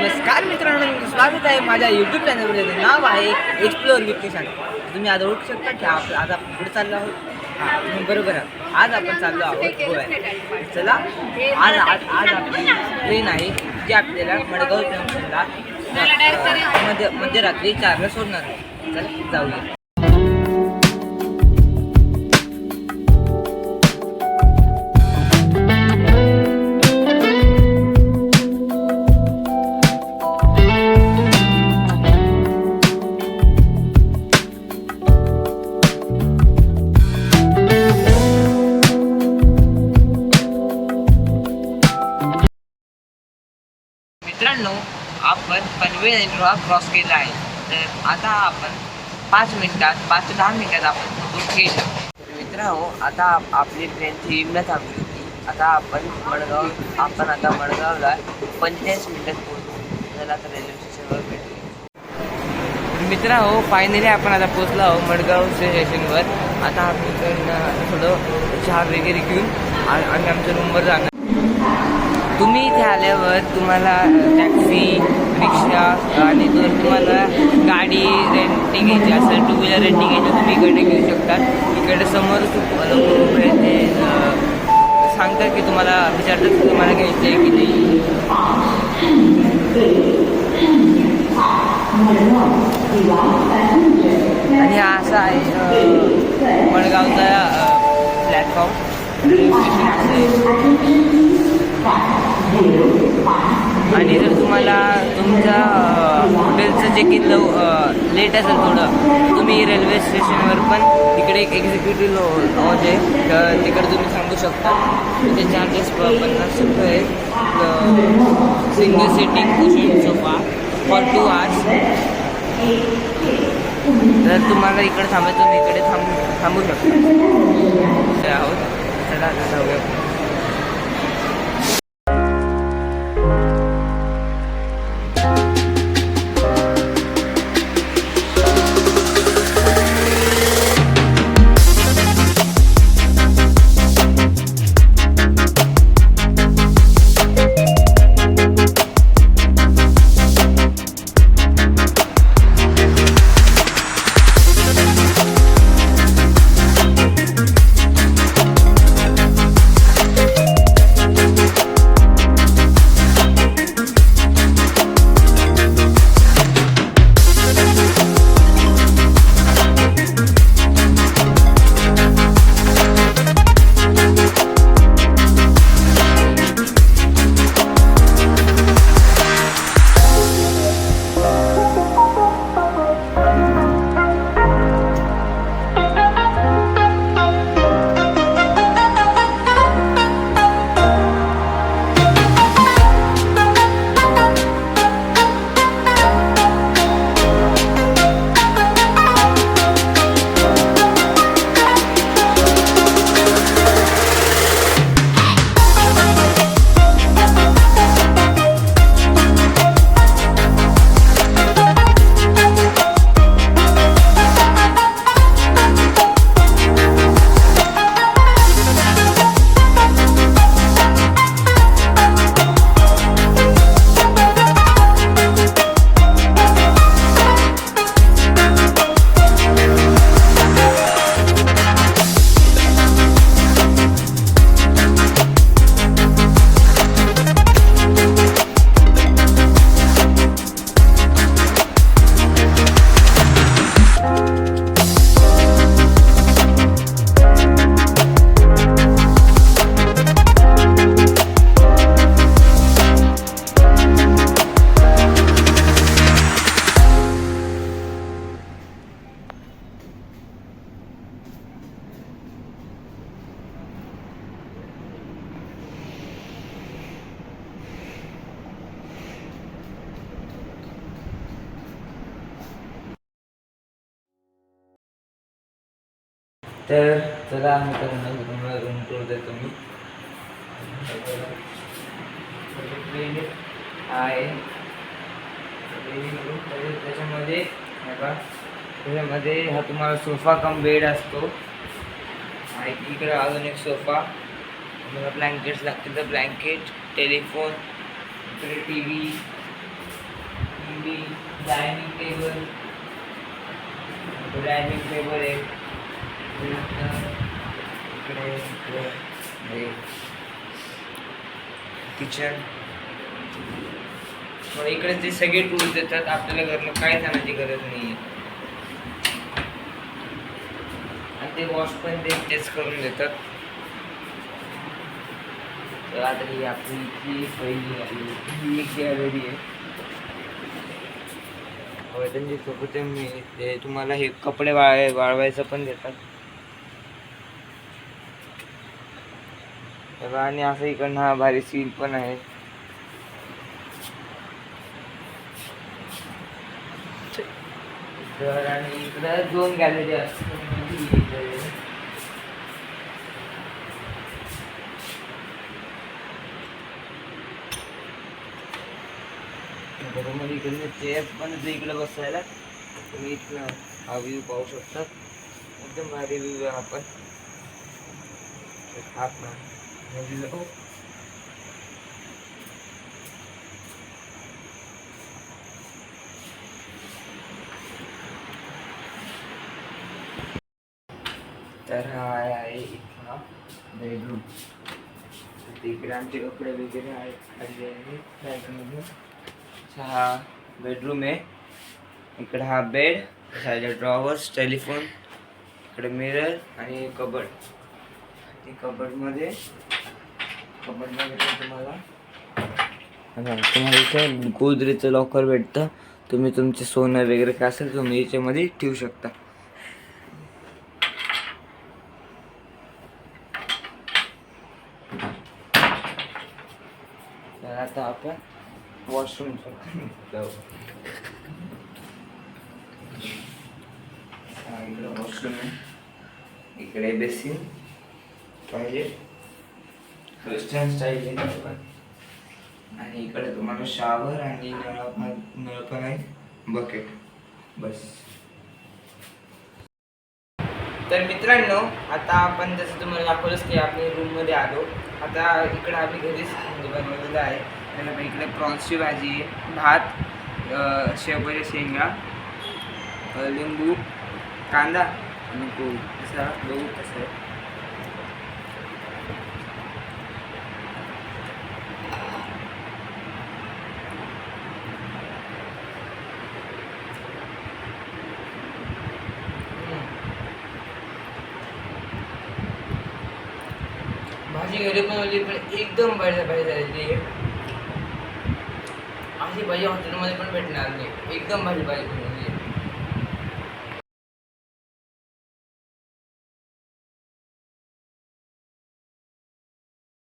नमस्कार मित्रांनो, स्वागत आहे माझ्या यूट्यूब चॅनलवर. नाव आहे एक्सप्लोअर विथ किसान. तुम्ही आज ओळखू शकता की आज आपण पुढे चाललो आहोत. तुम्ही बरोबर आहात. आज आपण चाललो आहोत गोव्यात. चला, आज आज आज आपली ट्रेन आहे जी आपल्याला मडगाव जंक्शनला मध्यरात्री 4ला सोडणार आहे. चला जाऊया. मित्रांनो, आपण पनवेल क्रॉस केला आहे. तर आता आपण 5 ते 10 मिनिटात आपण फोटो केला. तर मित्रांनो, आता आपली ट्रेन थिरीमला थांबली होती. आता आपण मडगावला 45 मिनिटात पोहोचू. चला आता रेल्वे स्टेशनवर भेटू. मित्रांनो, फायनली आपण आता पोहोचलो आहोत मडगाव स्टेशनवर. आता आपण थोडं चहा वगैरे घेऊन आणि आमच्या रूमवर जाणार. तुम्ही इथे आल्यावर तुम्हाला टॅक्सी, रिक्षा आणि जर तुम्हाला गाडी रेंटिंग घ्यायची असेल, टू व्हीलर रेंटिंग घ्यायची, तुम्ही इकडे घेऊ शकता. इकडे समोर ते सांगतात की तुम्हाला विचारतात की तुम्हाला घ्यायचं आहे की नाही. आणि हा असा आहे मडगावचा प्लॅटफॉर्म. आणि जर तुम्हाला तुमच्या हॉटेलचं चेक इन लेट असेल थोडं, तुम्ही रेल्वे स्टेशनवर पण तिकडे एक एक्झिक्युटिव्ह लॉज आहे, तर तिकडे तुम्ही सांगू शकता. त्याचे चार्जेस 50 रुपये आहेत. Single sitting cushion sofa for 2 hours. जर तुम्हाला इकडे थांबायचं तुम्ही इकडे थांबू शकता. आहोत. चला आता जाऊया. तर चला तुम्हाला रूम टूर देतो मी. आहे त्याच्यामध्ये हा तुम्हाला सोफा कम बेड असतो. इकडे अजून एक सोफा, तुम्हाला ब्लँकेट्स लागतील तर ब्लँकेट, टेलिफोन, इकडे TV, टीव्ही, डायनिंग टेबल आहे. इकडे किचन. मग इकडे ते सगळे टूल्स देतात आपल्याला, घरनं काय जाण्याची गरज नाही. आणि ते वॉश पण तेच करून देतात. तर आता ही आपली पहिली एक गॅलरी आहे. त्यांची सोबत मी ते तुम्हाला हे कपडे वाळवायचं पण देतात. आणि असं इकडनं हा भारी सीन पण आहे. तर आणि इकडं 2 गॅलरी असतात. इकडे चेअर पण इकडे बसायला तुम्ही इथं हा व्ह्यू पाहू शकता. एकदम भारी व्ह्यू आहे. आपण तर हा आहे इथला बेडरूम. तिकडे आमचे कपडे वगैरे आहेत. हा बेडरूम आहे. इकडे हा बेड, साईडला ड्रॉवर्स, टेलिफोन, इकडे मिरर आणि कबड. कबडमध्ये तुम्हाला इथे गोदरेजचं लॉकर भेटतं. तुम्ही तुमचे सोनं वगैरे काय असेल तुम्ही याच्यामध्ये ठेवू शकता. तर आता आपण वॉशरूम जाऊ. इकडे वॉशरूम आहे. इकडे बेसिन पाहिजे वेस्टर्न स्टाईल आहे. आणि इकडे तुम्हाला शावर आणि नळ पण आहे, बकेट. बस. तर मित्रांनो, आता आपण जसं तुम्हाला दाखवलंच की आपण रूममध्ये आलो. आता इकडे आम्ही घरीच बनवलेलं आहे. त्यानंतर इकडे प्रॉन्सची भाजी आहे, भात, शेवभाजी, शेंगा, लिंबू, कांदा आणि गहू. असा गहू कसं आहे. भाजी घरी बनवली पण एकदम भाजी झालेली आहे. अशी भाजी हॉटेलमध्ये पण भेटणार नाही. एकदम भाजी